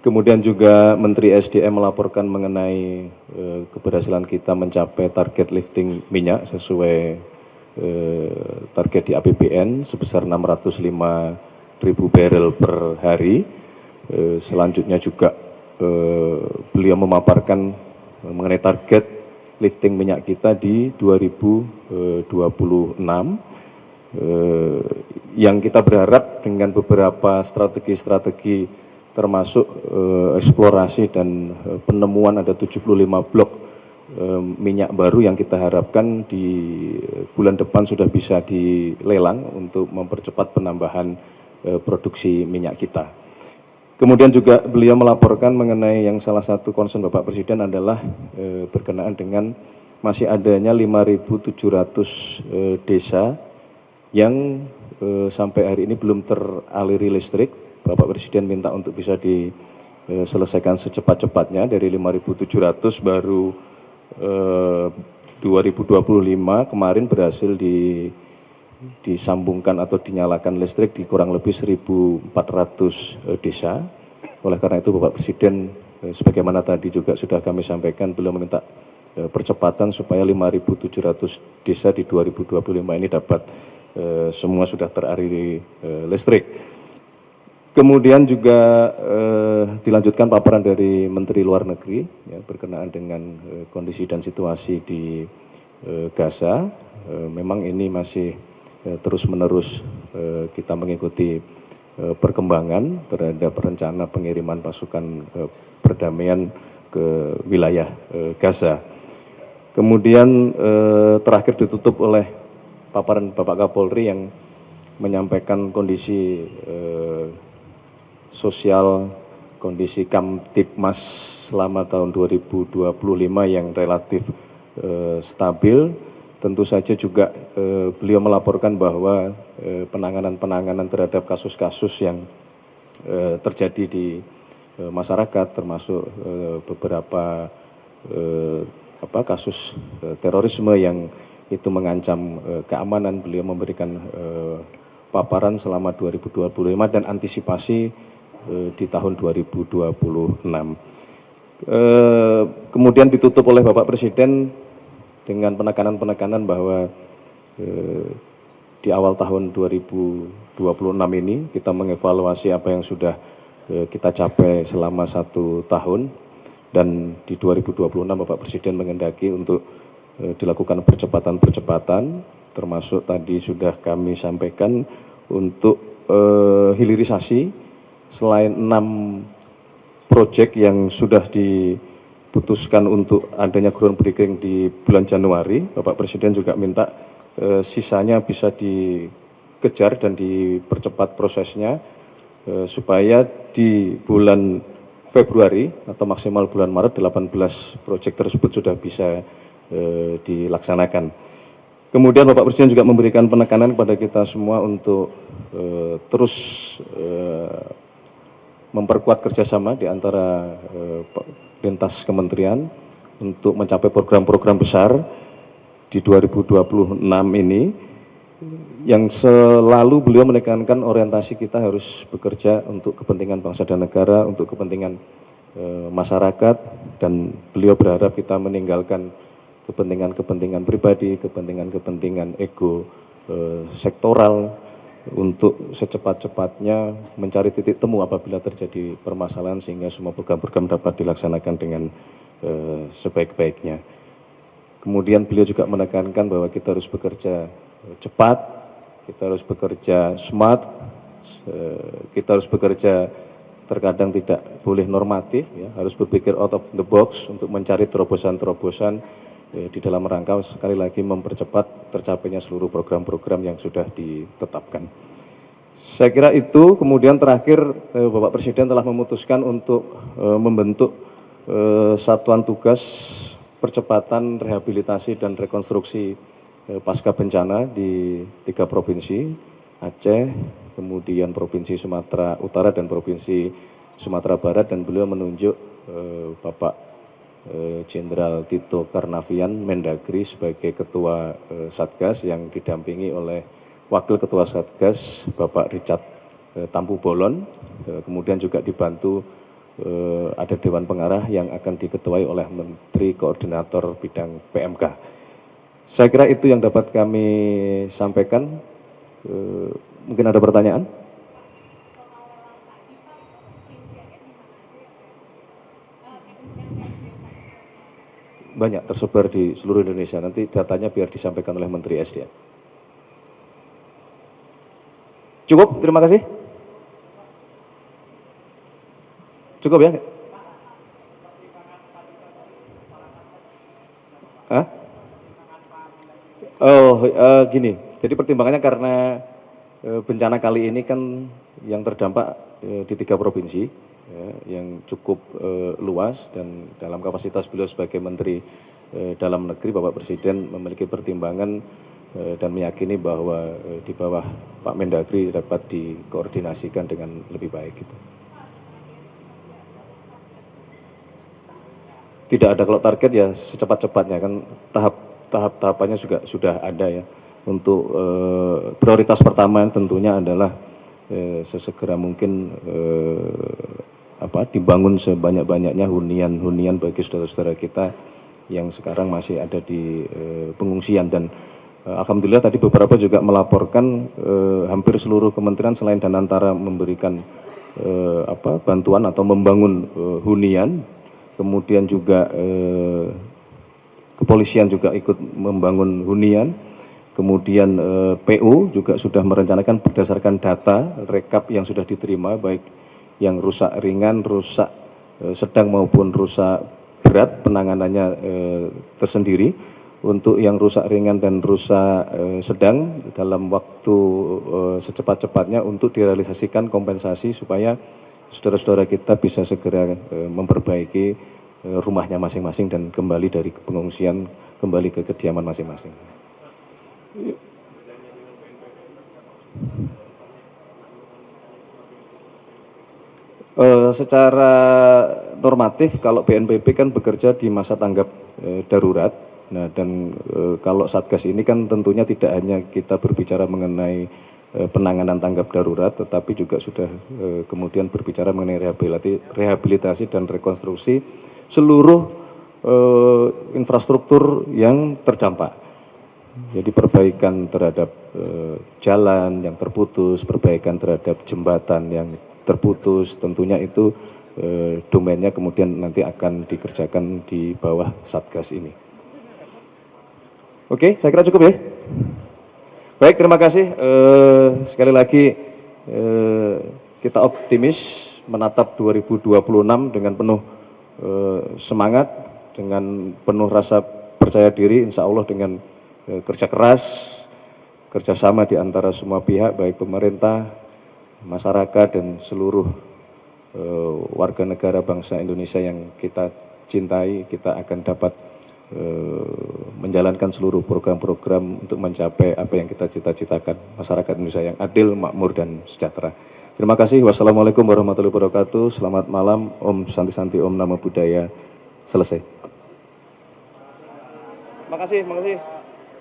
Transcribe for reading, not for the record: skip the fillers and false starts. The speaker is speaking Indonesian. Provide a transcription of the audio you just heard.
Kemudian juga Menteri SDM melaporkan mengenai keberhasilan kita mencapai target lifting minyak sesuai target di APBN sebesar 605.000 barrel per hari. Selanjutnya juga beliau memaparkan mengenai target lifting minyak kita di 2026 yang kita berharap dengan beberapa strategi-strategi termasuk eksplorasi dan penemuan ada 75 blok minyak baru yang kita harapkan di bulan depan sudah bisa dilelang untuk mempercepat penambahan produksi minyak kita. Kemudian juga beliau melaporkan mengenai yang salah satu concern Bapak Presiden adalah berkenaan dengan masih adanya 5.700 desa yang sampai hari ini belum teraliri listrik. Bapak Presiden minta untuk bisa diselesaikan secepat-cepatnya. Dari 5.700 baru 2025 kemarin berhasil disambungkan atau dinyalakan listrik di kurang lebih 1.400 desa. Oleh karena itu Bapak Presiden sebagaimana tadi juga sudah kami sampaikan, beliau meminta percepatan supaya 5.700 desa di 2025 ini dapat semua sudah teraliri listrik. Kemudian juga dilanjutkan paparan dari Menteri Luar Negeri ya, berkenaan dengan kondisi dan situasi di Gaza. Memang ini masih terus-menerus kita mengikuti perkembangan terhadap rencana pengiriman pasukan perdamaian ke wilayah Gaza. Kemudian terakhir ditutup oleh paparan Bapak Kapolri yang menyampaikan kondisi sosial, kondisi Kamtibmas selama tahun 2025 yang relatif stabil. Tentu saja juga beliau melaporkan bahwa penanganan terhadap kasus-kasus yang terjadi di masyarakat, termasuk beberapa kasus terorisme yang itu mengancam keamanan. Beliau memberikan paparan selama 2025 dan antisipasi di tahun 2026. Kemudian ditutup oleh Bapak Presiden dengan penekanan bahwa di awal tahun 2026 ini kita mengevaluasi apa yang sudah kita capai selama 1 tahun, dan di 2026 Bapak Presiden menghendaki untuk dilakukan percepatan, termasuk tadi sudah kami sampaikan untuk hilirisasi. Selain 6 proyek yang sudah diputuskan untuk adanya groundbreaking di bulan Januari, Bapak Presiden juga minta sisanya bisa dikejar dan dipercepat prosesnya supaya di bulan Februari atau maksimal bulan Maret 18 proyek tersebut sudah bisa dilaksanakan. Kemudian Bapak Presiden juga memberikan penekanan kepada kita semua untuk terus memperkuat kerjasama di antara lintas kementerian untuk mencapai program-program besar di 2026 ini, yang selalu beliau menekankan orientasi kita harus bekerja untuk kepentingan bangsa dan negara, untuk kepentingan masyarakat, dan beliau berharap kita meninggalkan kepentingan pribadi, kepentingan ego sektoral, untuk secepat-cepatnya mencari titik temu apabila terjadi permasalahan sehingga semua program-program dapat dilaksanakan dengan sebaik-baiknya. Kemudian beliau juga menekankan bahwa kita harus bekerja cepat, kita harus bekerja smart, kita harus bekerja terkadang tidak boleh normatif, ya, harus berpikir out of the box untuk mencari terobosan-terobosan di dalam rangka sekali lagi mempercepat tercapainya seluruh program-program yang sudah ditetapkan. Saya kira itu. Kemudian terakhir Bapak Presiden telah memutuskan untuk membentuk satuan tugas percepatan rehabilitasi dan rekonstruksi pasca bencana di 3 provinsi, Aceh, kemudian Provinsi Sumatera Utara dan Provinsi Sumatera Barat, dan beliau menunjuk Bapak Jenderal Tito Karnavian, Mendagri, sebagai Ketua Satgas yang didampingi oleh Wakil Ketua Satgas Bapak Richard Tampu Bolon, kemudian juga dibantu ada Dewan Pengarah yang akan diketuai oleh Menteri Koordinator Bidang PMK. Saya kira itu yang dapat kami sampaikan. Mungkin ada pertanyaan? Banyak tersebar di seluruh Indonesia. Nanti datanya biar disampaikan oleh Menteri SDM. Cukup, terima kasih. Cukup ya? Hah? Oh, gini. Jadi pertimbangannya karena bencana kali ini kan yang terdampak di 3 provinsi, ya, yang cukup luas, dan dalam kapasitas beliau sebagai Menteri Dalam Negeri, Bapak Presiden memiliki pertimbangan dan meyakini bahwa di bawah Pak Mendagri dapat dikoordinasikan dengan lebih baik gitu. Tidak ada, kalau target ya secepat-cepatnya, kan tahapannya juga sudah ada ya. Untuk prioritas pertama tentunya adalah sesegera mungkin dibangun sebanyak-banyaknya hunian bagi saudara-saudara kita yang sekarang masih ada di pengungsian. Dan alhamdulillah tadi beberapa juga melaporkan hampir seluruh kementerian selain Danantara memberikan bantuan atau membangun hunian, kemudian juga kepolisian juga ikut membangun hunian, kemudian PU juga sudah merencanakan berdasarkan data rekap yang sudah diterima, baik yang rusak ringan, rusak sedang maupun rusak berat, penanganannya tersendiri. Untuk yang rusak ringan dan rusak sedang, dalam waktu secepat-cepatnya untuk direalisasikan kompensasi supaya saudara-saudara kita bisa segera memperbaiki rumahnya masing-masing dan kembali dari pengungsian, kembali ke kediaman masing-masing. Secara normatif kalau BNPB kan bekerja di masa tanggap darurat. Nah, dan kalau Satgas ini kan tentunya tidak hanya kita berbicara mengenai penanganan tanggap darurat, tetapi juga sudah kemudian berbicara mengenai rehabilitasi dan rekonstruksi seluruh infrastruktur yang terdampak. Jadi perbaikan terhadap jalan yang terputus, perbaikan terhadap jembatan yang terputus, tentunya itu domainnya kemudian nanti akan dikerjakan di bawah Satgas ini. Oke, saya kira cukup ya. Baik, terima kasih. Sekali lagi kita optimis menatap 2026 dengan penuh semangat, dengan penuh rasa percaya diri, insya Allah dengan kerja keras, kerjasama di antara semua pihak, baik pemerintah, masyarakat, dan seluruh warga negara bangsa Indonesia yang kita cintai, kita akan dapat menjalankan seluruh program-program untuk mencapai apa yang kita cita-citakan, masyarakat Indonesia yang adil, makmur, dan sejahtera. Terima kasih. Wassalamualaikum warahmatullahi wabarakatuh. Selamat malam. Om Santi Santi, Om Namo Buddhaya. Selesai. Terima kasih.